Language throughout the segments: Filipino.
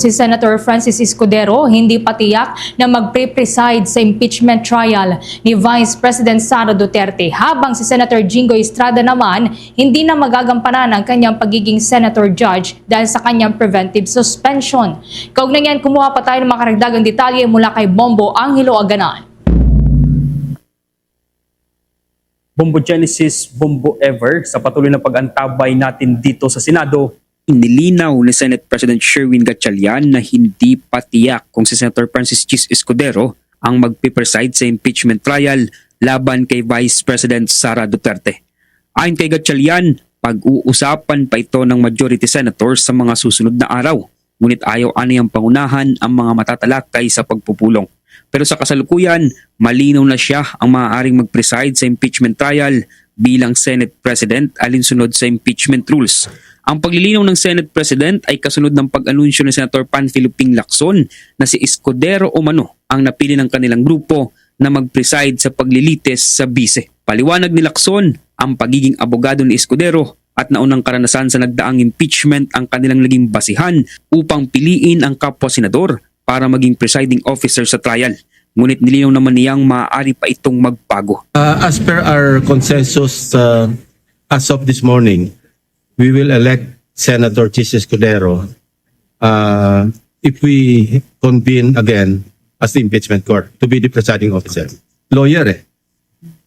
Si Senator Francis Escudero hindi pa tiyak na magpre-preside sa impeachment trial ni Vice President Sara Duterte, habang si Senator Jinggoy Estrada naman hindi na magagampanan ang kanyang pagiging senator judge dahil sa kanyang preventive suspension. Kaugnay niyan, kumuha pa tayo ng mga karagdagang detalye mula kay Bombo Angelo Aganan. Bombo Genesis, Bombo Ever, sa patuloy na pag-antabay natin dito sa Senado, inilinaw ni Senate President Sherwin Gatchalian na hindi pa tiyak kung si Senator Francis Chis Escudero ang magpipreside sa impeachment trial laban kay Vice President Sara Duterte. Ayon kay Gatchalian, pag-uusapan pa ito ng majority senators sa mga susunod na araw, ngunit ayaw aniyang pangunahan ang mga matatalakay sa pagpupulong. Pero sa kasalukuyan, malinaw na siya ang maaaring mag-preside sa impeachment trial bilang Senate President alinsunod sa impeachment rules. Ang paglilinaw ng Senate President ay kasunod ng pag-anunsyo ni Senator Panfilo Ping Lacson na si Escudero umano ang napili ng kanilang grupo na mag-preside sa paglilitis sa bise. Paliwanag ni Lacson, ang pagiging abogado ni Escudero at naunang karanasan sa nagdaang impeachment ang kanilang naging basihan upang piliin ang kapwa senador para maging presiding officer sa trial. Ngunit nilinaw naman niyang maaari pa itong magbago. As per our consensus as of this morning, we will elect Senator Chis Escudero if we convene again as the impeachment court to be the presiding officer. Lawyer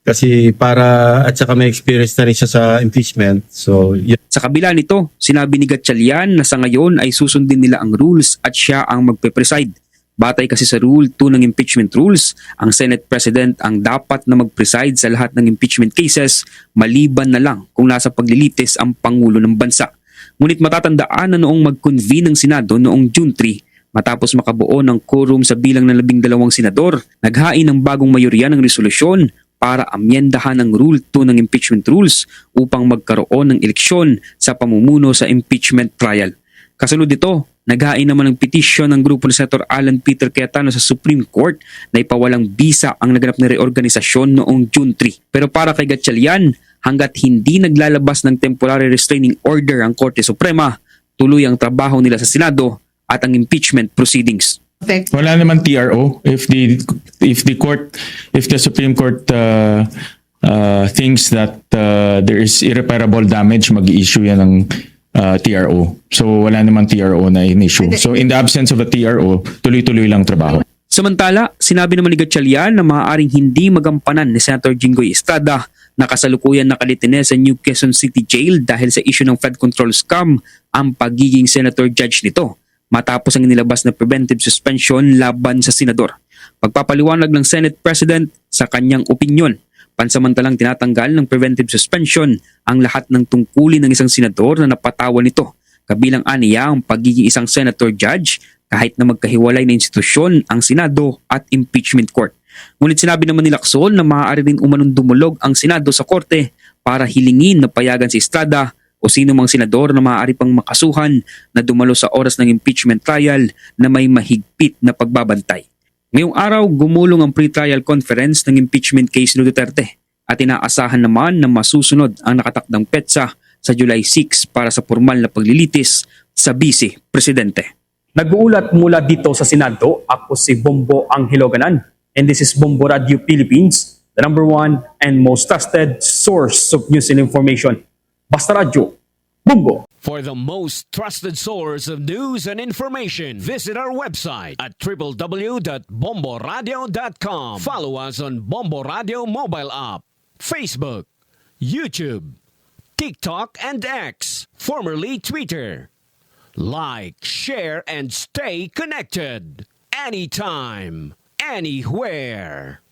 Kasi at saka may experience na rin siya sa impeachment. So, Sa kabila nito, sinabi ni Gatchalian na sa ngayon ay susundin nila ang rules at siya ang magpe-preside. Batay kasi sa Rule 2 ng impeachment rules, ang Senate President ang dapat na mag-preside sa lahat ng impeachment cases maliban na lang kung nasa paglilitis ang Pangulo ng Bansa. Ngunit matatandaan na noong mag-convene ng Senado noong June 3, matapos makabuo ng quorum sa bilang ng 12 senador, naghain ng bagong mayorya ng resolusyon para amyendahan ang Rule 2 ng impeachment rules upang magkaroon ng eleksyon sa pamumuno sa impeachment trial. Kasunod dito, naghain naman ng petisyon ng grupo ni Senator Alan Peter Cayetano sa Supreme Court na ipawalang bisa ang naganap na reorganisasyon noong June 3. Pero para kay Gatchalian, hanggat hindi naglalabas ng temporary restraining order ang Korte Suprema, tuloy ang trabaho nila sa Senado at ang impeachment proceedings. Wala naman TRO if the Supreme Court thinks that there is irreparable damage, mag-i-issue yan ng TRO. So wala naman TRO na in-issue. So in the absence of a TRO, tuloy-tuloy lang trabaho. Samantala, sinabi naman ni Gatchalian na maaaring hindi magampanan ni Senator Jinggoy Estrada na kasalukuyan nakalitine sa New Quezon City Jail dahil sa issue ng flood control scam ang pagiging senator judge nito, matapos ang nilabas na preventive suspension laban sa senador. Pagpapaliwanag ng Senate President sa kanyang opinyon, pansamantalang tinatanggal ng preventive suspension ang lahat ng tungkulin ng isang senador na napatawan nito, kabilang aniya ang pagiging isang senator judge kahit na magkahiwalay na institusyon ang Senado at impeachment court. Ngunit sinabi naman ni Lacson na maaari rin umanong dumulog ang Senado sa korte para hilingin na payagan si Estrada o sino mang senador na maaari pang makasuhan na dumalo sa oras ng impeachment trial na may mahigpit na pagbabantay. Ngayong araw, gumulong ang pre-trial conference ng impeachment case ni Duterte at inaasahan naman na masusunod ang nakatakdang petsa sa July 6 para sa formal na paglilitis sa Vice Presidente. Nag-uulat mula dito sa Senado, ako si Bombo Angelo Aganan, and this is Bombo Radio Philippines, the #1 and most trusted source of news and information. Basta Radio, Bombo! For the most trusted source of news and information, visit our website at www.bomboradio.com. Follow us on Bombo Radio mobile app, Facebook, YouTube, TikTok, and X, formerly Twitter. Like, share, and stay connected. Anytime, anywhere.